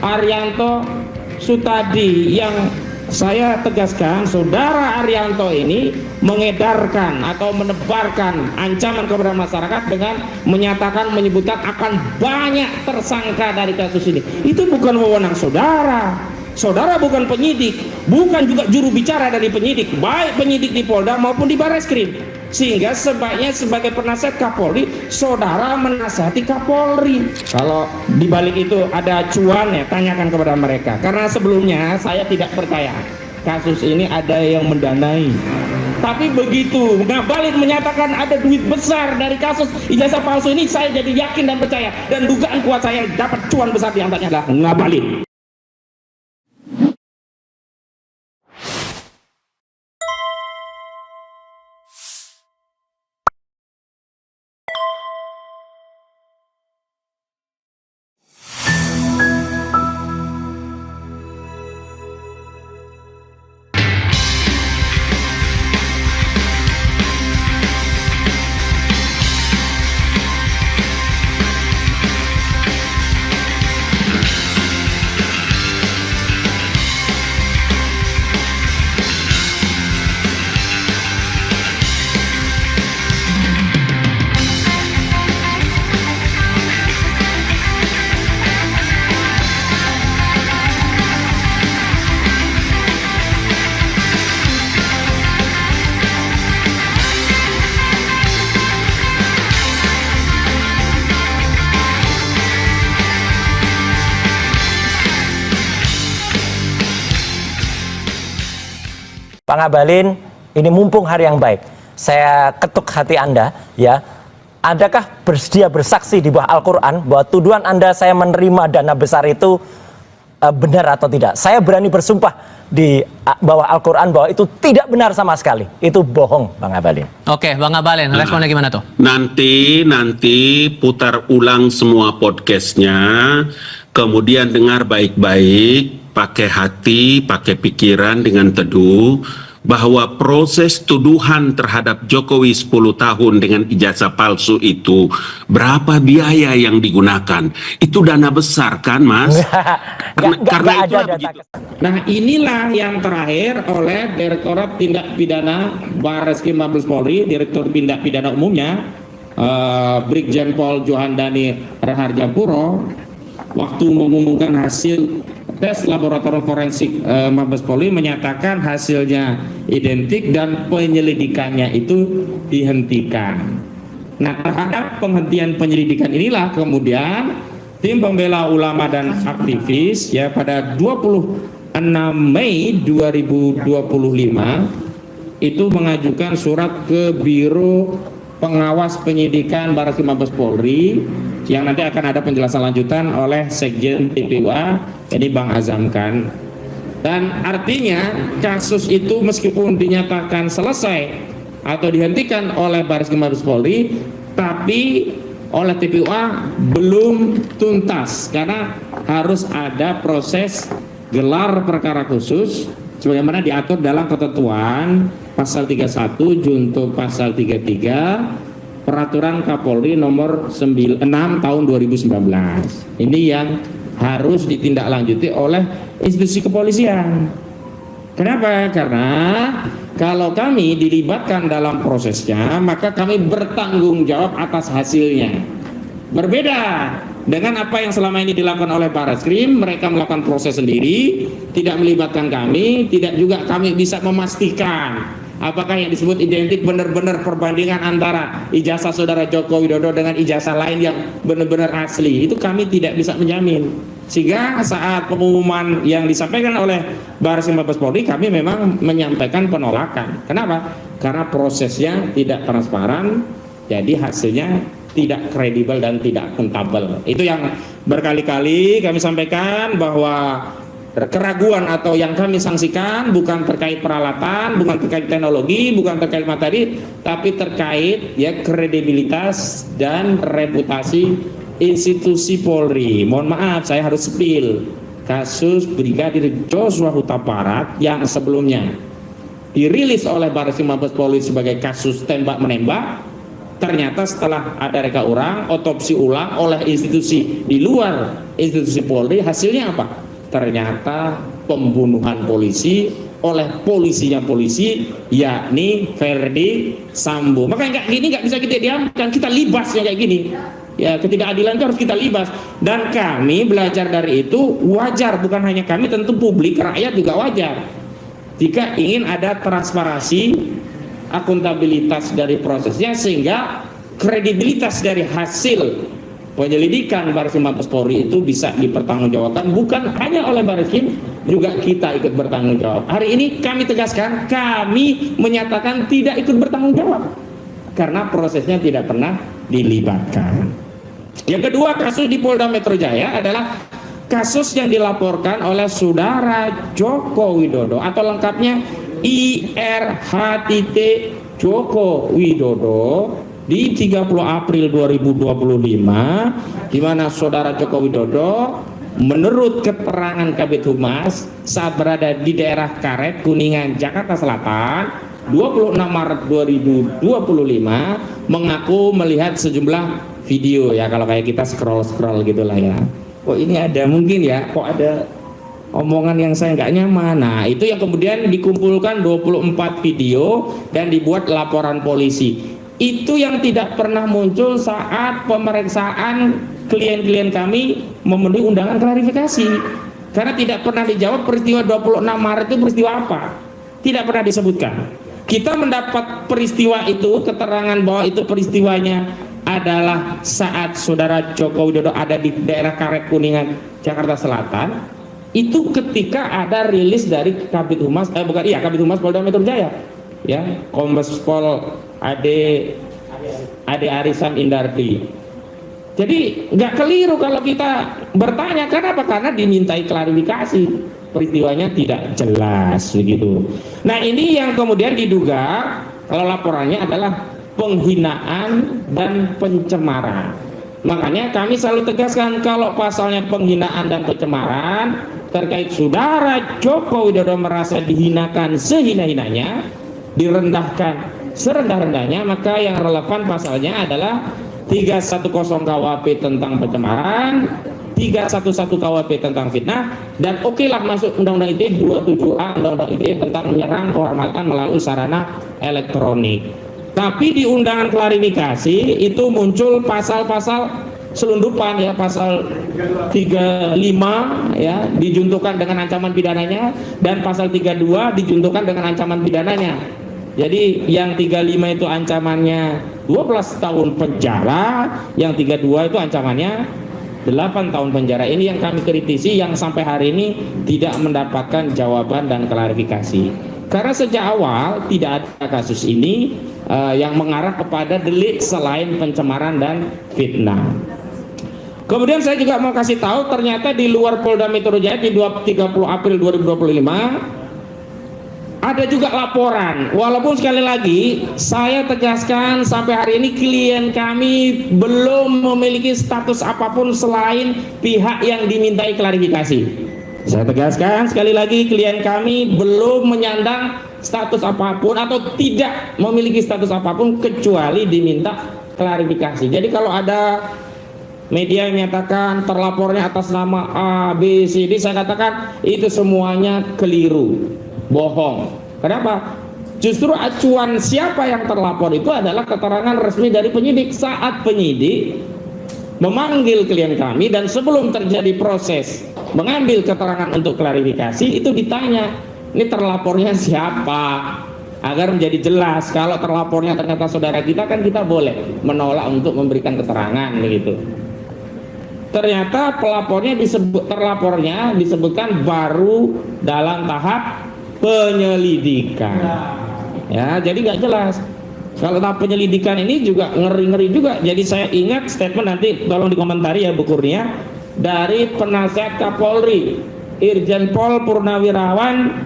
Arianto Sutadi, yang saya tegaskan saudara Arianto ini mengedarkan atau menebarkan ancaman kepada masyarakat dengan menyebutkan akan banyak tersangka dari kasus ini. Itu bukan wewenang saudara. Saudara bukan penyidik, bukan juga juru bicara dari penyidik, baik penyidik di Polda maupun di Barreskrim. Sehingga sebaiknya sebagai penasihat Kapolri, saudara menasihati Kapolri. Kalau dibalik itu ada cuan, ya tanyakan kepada mereka. Karena sebelumnya saya tidak percaya kasus ini ada yang mendanai. Tapi begitu Ngabalin menyatakan ada duit besar dari kasus ijazah palsu ini, saya jadi yakin dan percaya. Dan dugaan kuat saya dapat cuan besar diantaranya adalah Ngabalin. Pak Ngabalin, ini mumpung hari yang baik, saya ketuk hati Anda, ya. Adakah bersedia bersaksi di bawah Al-Quran bahwa tuduhan Anda saya menerima dana besar itu benar atau tidak? Saya berani bersumpah di bawah Al-Quran bahwa itu tidak benar sama sekali. Itu bohong, Bang Ngabalin. Oke, Bang Ngabalin, responnya gimana tuh? Nanti putar ulang semua podcastnya, kemudian dengar baik-baik, pakai hati, pakai pikiran dengan teduh, bahwa proses tuduhan terhadap Jokowi 10 tahun dengan ijazah palsu itu, berapa biaya yang digunakan? Itu dana besar kan, Mas? Karena itulah begitu. Nah, inilah yang terakhir oleh Direktorat Tindak Pidana Barreskrim Mabes Polri, Direktur Tindak Pidana Umumnya, Brigjen Pol Johandani Raharjapuro, waktu mengumumkan hasil tes laboratorium forensik Mabes Polri, menyatakan hasilnya identik dan penyelidikannya itu dihentikan. Nah, terhadap penghentian penyelidikan inilah kemudian tim pembela ulama dan aktivis, ya, pada 26 Mei 2025 itu mengajukan surat ke Biro Pengawas Penyidikan Barreskrim Mabes Polri, yang nanti akan ada penjelasan lanjutan oleh Sekjen TPUA, ini Bang Azam kan. Dan artinya kasus itu meskipun dinyatakan selesai atau dihentikan oleh Barreskrim Mabes Polri, tapi oleh TPUA belum tuntas karena harus ada proses gelar perkara khusus sebagaimana diatur dalam ketentuan pasal 31 junto pasal 33 Peraturan Kapolri nomor 6 tahun 2019. Ini yang harus ditindaklanjuti oleh institusi kepolisian. Kenapa? Karena kalau kami dilibatkan dalam prosesnya, maka kami bertanggung jawab atas hasilnya. Berbeda dengan apa yang selama ini dilakukan oleh Barreskrim, mereka melakukan proses sendiri, tidak melibatkan kami, tidak juga kami bisa memastikan apakah yang disebut identik benar-benar perbandingan antara ijazah saudara Joko Widodo dengan ijazah lain yang benar-benar asli. Itu kami tidak bisa menjamin. Sehingga saat pengumuman yang disampaikan oleh Barreskrim Mabes Polri, kami memang menyampaikan penolakan. Kenapa? Karena prosesnya tidak transparan, jadi hasilnya tidak kredibel dan tidak akuntabel. Itu yang berkali-kali kami sampaikan, bahwa keraguan atau yang kami sanksikan bukan terkait peralatan, bukan terkait teknologi, bukan terkait materi, tapi terkait ya kredibilitas dan reputasi institusi Polri. Mohon maaf, saya harus spill kasus Brigadir Joshua Huta Barat yang sebelumnya dirilis oleh Barreskrim Mabes Polri sebagai kasus tembak menembak, Ternyata setelah ada reka ulang, otopsi ulang oleh institusi di luar institusi Polri, hasilnya apa? Ternyata pembunuhan polisi oleh polisinya polisi, yakni Ferdi Sambo. Makanya nggak bisa kita diamkan, kita libasnya kayak gini. Ya, ketidakadilan itu harus kita libas, dan kami belajar dari itu. Wajar, bukan hanya kami, tentu publik, rakyat juga wajar jika ingin ada transparansi, akuntabilitas dari prosesnya, sehingga kredibilitas dari hasil penyelidikan Bareskrim Mabes Polri itu bisa dipertanggungjawabkan, bukan hanya oleh Bareskrim, juga kita ikut bertanggung jawab. Hari ini kami tegaskan, kami menyatakan tidak ikut bertanggung jawab karena prosesnya tidak pernah dilibatkan. Yang kedua, kasus di Polda Metro Jaya adalah kasus yang dilaporkan oleh saudara Joko Widodo, atau lengkapnya IRHTT Joko Widodo, di 30 April 2025, di mana saudara Joko Widodo menurut keterangan Kabid Humas saat berada di daerah Karet, Kuningan, Jakarta Selatan 26 Maret 2025 mengaku melihat sejumlah video, ya kalau kayak kita scroll gitulah ya. Oh ini ada mungkin ya, kok ada omongan yang saya nggak nyaman. Nah itu yang kemudian dikumpulkan 24 video dan dibuat laporan polisi. Itu yang tidak pernah muncul saat pemeriksaan klien-klien kami memenuhi undangan klarifikasi, karena tidak pernah dijawab peristiwa 26 Maret itu peristiwa apa, tidak pernah disebutkan. Kita mendapat peristiwa itu, keterangan bahwa itu peristiwanya adalah saat saudara Joko Widodo ada di daerah Karet, Kuningan, Jakarta Selatan, itu ketika ada rilis dari Kabid Humas, Kabid Humas Polda Metro Jaya, ya, Kombes Pol Ade Arisan Indarti. Jadi nggak keliru kalau kita bertanya, kenapa? Karena dimintai klarifikasi, peristiwanya tidak jelas begitu. Nah ini yang kemudian diduga kalau laporannya adalah penghinaan dan pencemaran. Makanya kami selalu tegaskan, kalau pasalnya penghinaan dan pencemaran terkait saudara Joko Widodo merasa dihinakan sehina-hinanya, direndahkan serendah-rendahnya, maka yang relevan pasalnya adalah 310 KUHP tentang pencemaran, 311 KUHP tentang fitnah, dan okelah masuk Undang-Undang ITE 27A, Undang-Undang ITE tentang menyerang kehormatan melalui sarana elektronik. Tapi di undangan klarifikasi itu muncul pasal-pasal selundupan, ya, pasal 35 ya dijuntukan dengan ancaman pidananya, dan pasal 32 dijuntukan dengan ancaman pidananya. Jadi yang 35 itu ancamannya 12 tahun penjara, yang 32 itu ancamannya 8 tahun penjara. Ini yang kami kritisi, yang sampai hari ini tidak mendapatkan jawaban dan klarifikasi. Karena sejak awal tidak ada kasus ini yang mengarah kepada delik selain pencemaran dan fitnah. Kemudian saya juga mau kasih tahu, ternyata di luar Polda Metro Jaya di 30 April 2025 ada juga laporan. Walaupun sekali lagi saya tegaskan, sampai hari ini klien kami belum memiliki status apapun selain pihak yang dimintai klarifikasi. Saya tegaskan sekali lagi, klien kami belum menyandang status apapun atau tidak memiliki status apapun kecuali diminta klarifikasi. Jadi kalau ada media yang menyatakan terlapornya atas nama A, B, C, D, saya katakan itu semuanya keliru, bohong. Kenapa? Justru acuan siapa yang terlapor itu adalah keterangan resmi dari penyidik. Saat penyidik memanggil klien kami dan sebelum terjadi proses mengambil keterangan untuk klarifikasi, itu ditanya, ini terlapornya siapa, agar menjadi jelas. Kalau terlapornya ternyata saudara kita, kan kita boleh menolak untuk memberikan keterangan begitu. Ternyata terlapornya disebutkan baru dalam tahap penyelidikan, ya, jadi nggak jelas. Kalau tahap penyelidikan ini juga ngeri-ngeri juga. Jadi saya ingat statement, nanti tolong dikomentari ya Bu Kurnia, dari penasihat Kapolri Irjen Pol Purnawirawan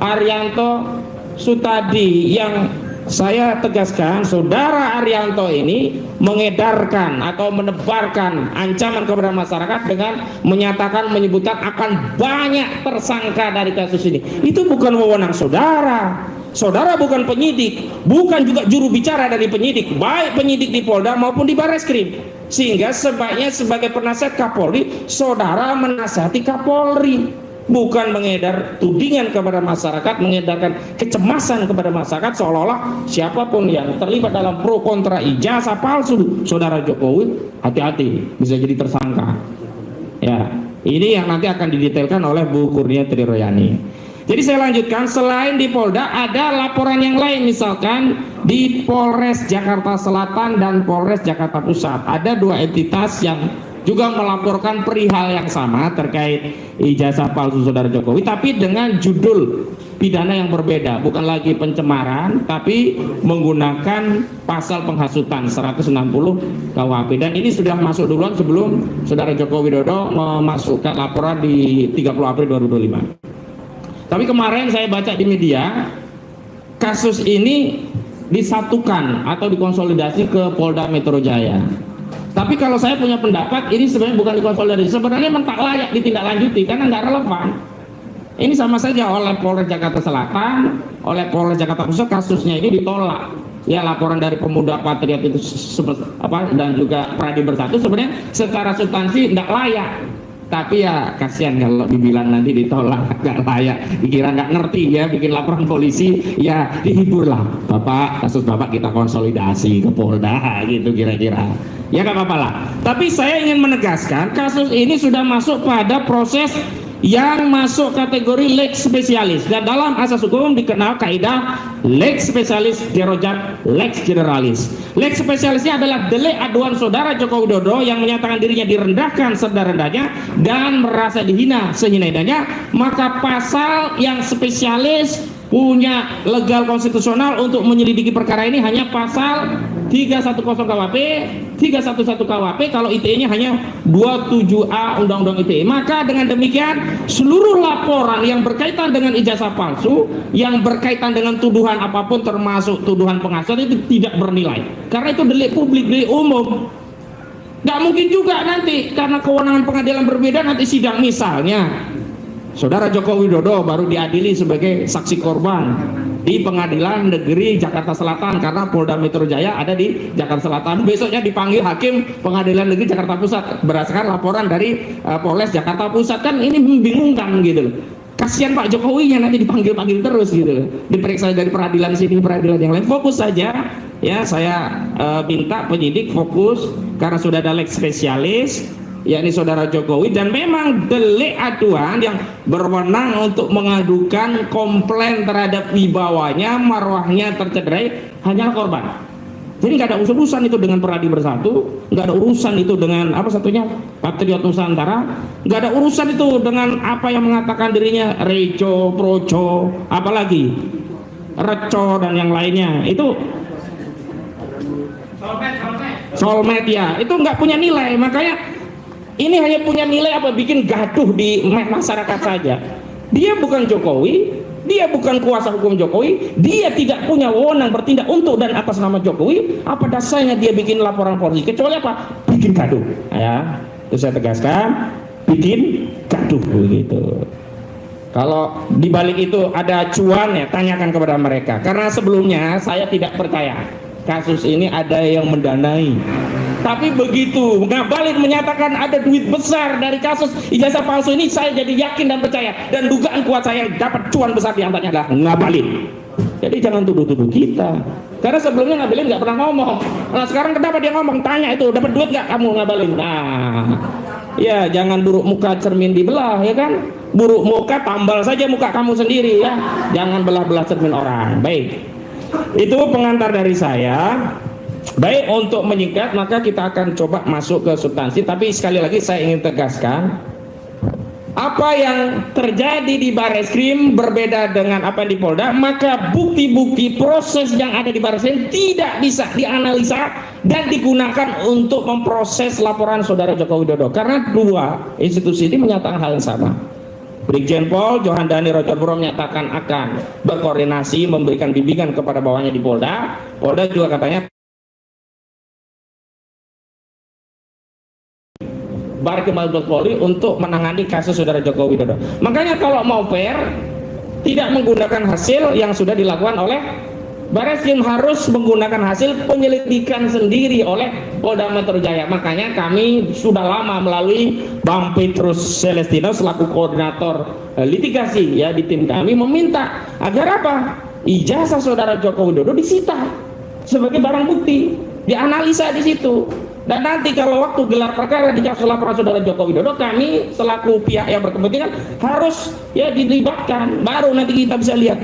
Arianto Sutadi, yang saya tegaskan saudara Arianto ini mengedarkan atau menebarkan ancaman kepada masyarakat dengan menyebutkan akan banyak tersangka dari kasus ini. Itu bukan wewenang saudara, Saudara bukan penyidik, bukan juga juru bicara dari penyidik, baik penyidik di Polda maupun di Barreskrim. Sehingga sebaiknya sebagai penasihat Kapolri, saudara menasihati Kapolri, bukan mengedar tudingan kepada masyarakat, mengedarkan kecemasan kepada masyarakat seolah-olah siapapun yang terlibat dalam pro kontra ijazah palsu saudara Jokowi, hati-hati bisa jadi tersangka. Ya, ini yang nanti akan didetailkan oleh Bu Kurnia Triroyani. Jadi saya lanjutkan, selain di Polda ada laporan yang lain, misalkan di Polres Jakarta Selatan dan Polres Jakarta Pusat. Ada dua entitas yang juga melaporkan perihal yang sama terkait ijazah palsu saudara Jokowi, tapi dengan judul pidana yang berbeda, bukan lagi pencemaran tapi menggunakan pasal penghasutan 160 KUHP, dan ini sudah masuk duluan sebelum saudara Joko Widodo memasukkan laporan di 30 April 2025. Tapi kemarin saya baca di media, kasus ini disatukan atau dikonsolidasi ke Polda Metro Jaya. Tapi kalau saya punya pendapat, ini sebenarnya bukan dikonsolidasi, sebenarnya tak layak ditindaklanjuti karena nggak relevan. Ini sama saja oleh Polres Jakarta Selatan, oleh Polres Jakarta Pusat, kasusnya ini ditolak. Ya, laporan dari Pemuda Patriot itu dan juga Pradi Bersatu sebenarnya secara substansi tidak layak. Tapi ya kasihan kalau dibilang nanti ditolak, nggak layak, dikira nggak ngerti ya, bikin laporan polisi, ya dihiburlah, Bapak, kasus Bapak kita konsolidasi ke Polda gitu kira-kira. Ya nggak apa-apa lah. Tapi saya ingin menegaskan kasus ini sudah masuk pada proses yang masuk kategori lex spesialis, dan dalam asas hukum dikenal kaidah lex spesialis derojat lex generalis. Lex spesialisnya adalah delik aduan saudara Joko Widodo yang menyatakan dirinya direndahkan serendah-rendahnya dan merasa dihina sehina-hinanya, maka pasal yang spesialis punya legal konstitusional untuk menyelidiki perkara ini hanya pasal 310 KUHP, 311 KUHP, kalau ITE-nya hanya 27A Undang-Undang ITE. Maka dengan demikian seluruh laporan yang berkaitan dengan ijazah palsu, yang berkaitan dengan tuduhan apapun termasuk tuduhan penghasutan itu tidak bernilai. Karena itu delik publik, delik umum. Nggak mungkin juga nanti karena kewenangan pengadilan berbeda nanti sidang, misalnya saudara Joko Widodo baru diadili sebagai saksi korban di Pengadilan Negeri Jakarta Selatan karena Polda Metro Jaya ada di Jakarta Selatan. Besoknya dipanggil hakim Pengadilan Negeri Jakarta Pusat berdasarkan laporan dari Polres Jakarta Pusat. Kan ini membingungkan gitu loh. Kasihan Pak Jokowi yang nanti dipanggil-panggil terus gitu loh. Diperiksa dari peradilan sini, peradilan yang lain. Fokus saja ya, saya minta penyidik fokus karena sudah ada lex spesialis, yakni saudara Jokowi, dan memang delik aduan yang berwenang untuk mengadukan komplain terhadap wibawanya, marwahnya tercederai hanyalah korban. Jadi nggak ada urusan itu dengan Pradi Bersatu, nggak ada urusan itu dengan apa satunya Patriot Nusantara, nggak ada urusan itu dengan apa yang mengatakan dirinya Reco, Proco, apalagi Reco dan yang lainnya. Itu soulmate ya, itu nggak punya nilai. Makanya ini hanya punya nilai apa, bikin gaduh di masyarakat saja. Dia bukan Jokowi, dia bukan kuasa hukum Jokowi, dia tidak punya wewenang bertindak untuk dan atas nama Jokowi. Apa dasarnya dia bikin laporan polisi? Kecuali apa? Bikin gaduh. Ya, itu saya tegaskan, bikin gaduh begitu. Kalau dibalik itu ada cuan ya, tanyakan kepada mereka. Karena sebelumnya saya tidak percaya kasus ini ada yang mendanai. Tapi begitu Ngabalin menyatakan ada duit besar dari kasus ijazah palsu ini, saya jadi yakin dan percaya, dan dugaan kuat saya dapat cuan besar di antaranya adalah Ngabalin. Jadi jangan tuduh-tuduh kita, karena sebelumnya Ngabalin nggak pernah ngomong. Nah sekarang kenapa dia ngomong? Tanya itu, dapat duit nggak kamu Ngabalin? Nah ya, jangan buruk muka cermin dibelah ya kan, buruk muka tambal saja muka kamu sendiri ya, jangan belah-belah cermin orang. Baik, itu pengantar dari saya. Baik, untuk menyingkat maka kita akan coba masuk ke substansi, tapi sekali lagi saya ingin tegaskan apa yang terjadi di Barreskrim berbeda dengan apa yang di Polda, maka bukti-bukti proses yang ada di Barreskrim tidak bisa dianalisa dan digunakan untuk memproses laporan saudara Joko Widodo, karena dua institusi ini menyatakan hal yang sama. Brigjen Pol Johandani Rojorburo menyatakan akan berkoordinasi memberikan bimbingan kepada bawahnya di Polda. Polda juga katanya Barreskrim Mabes Polri untuk menangani kasus saudara Joko Widodo. Makanya kalau mau fair, tidak menggunakan hasil yang sudah dilakukan oleh Bareskrim, harus menggunakan hasil penyelidikan sendiri oleh Polda Metro Jaya. Makanya kami sudah lama melalui Bang Petrus Celestino selaku koordinator litigasi ya di tim kami meminta agar apa? Ijazah saudara Joko Widodo disita sebagai barang bukti, dianalisa di situ. Dan nanti kalau waktu gelar perkara di kasus laporan saudara Joko Widodo, kami selaku pihak yang berkepentingan harus ya dilibatkan, baru nanti kita bisa lihat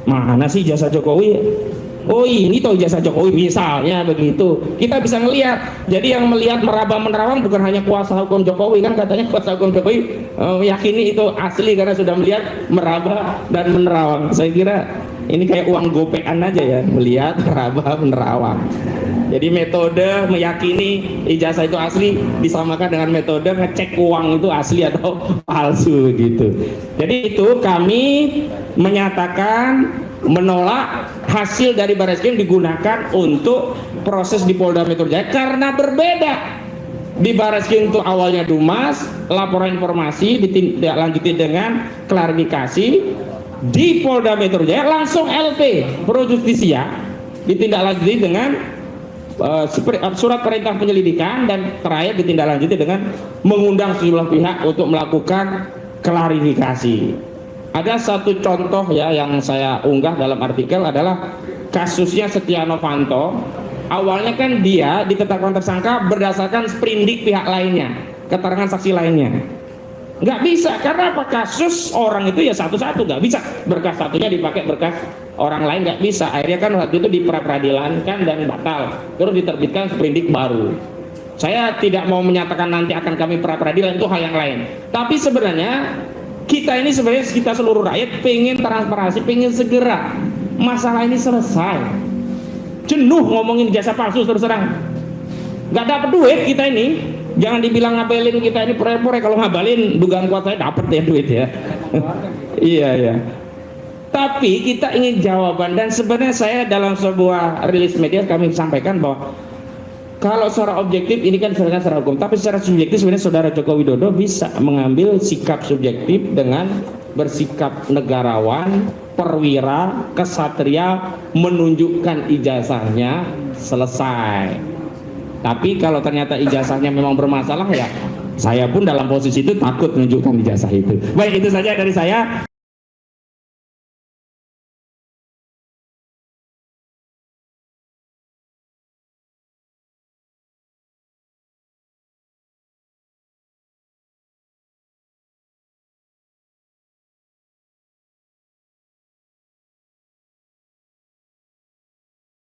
mana sih jasa Jokowi. Oh ini toh jasa Jokowi misalnya begitu, kita bisa ngelihat. Jadi yang melihat meraba menerawang bukan hanya kuasa hukum Jokowi, kan katanya kuasa hukum Jokowi meyakini itu asli karena sudah melihat meraba dan menerawang. Saya kira ini kayak uang gopean aja ya, melihat meraba menerawang. Jadi metode meyakini ijazah itu asli disamakan dengan metode ngecek uang itu asli atau palsu gitu. Jadi itu kami menyatakan menolak hasil dari Bareskrim digunakan untuk proses di Polda Metro Jaya karena berbeda. Di Bareskrim itu awalnya Dumas, laporan informasi ditindaklanjuti dengan klarifikasi. Di Polda Metro Jaya langsung LP Pro Justisia ditindaklanjuti dengan surat perintah penyelidikan, dan terakhir ditindaklanjuti dengan mengundang sejumlah pihak untuk melakukan klarifikasi. Ada satu contoh ya yang saya unggah dalam artikel adalah kasusnya Setia Novanto. Awalnya kan dia ditetapkan tersangka berdasarkan sprindik pihak lainnya, keterangan saksi lainnya. Nggak bisa, karena apa? Kasus orang itu ya satu-satu, nggak bisa berkas satunya dipakai berkas orang lain, nggak bisa. Akhirnya kan waktu itu diperadilankan dan batal, terus diterbitkan sprindik baru. Saya tidak mau menyatakan nanti akan kami peradilan, itu hal yang lain. Tapi sebenarnya kita seluruh rakyat pengen transparansi, pengen segera masalah ini selesai. Jenuh ngomongin jasa palsu terus terang, nggak dapat duit kita ini. Jangan dibilang ngabelin kita ini proyek-proyek, kalau ngabalin dugaan kuat saya dapat ya duit ya. Iya. Tapi kita ingin jawaban, dan sebenarnya saya dalam sebuah rilis media kami sampaikan bahwa kalau secara objektif ini kan secara hukum, tapi secara subjektif sebenarnya saudara Joko Widodo bisa mengambil sikap subjektif dengan bersikap negarawan, perwira, kesatria, menunjukkan ijazahnya, selesai. Tapi kalau ternyata ijazahnya memang bermasalah, ya saya pun dalam posisi itu takut menunjukkan ijazah itu. Baik, itu saja dari saya.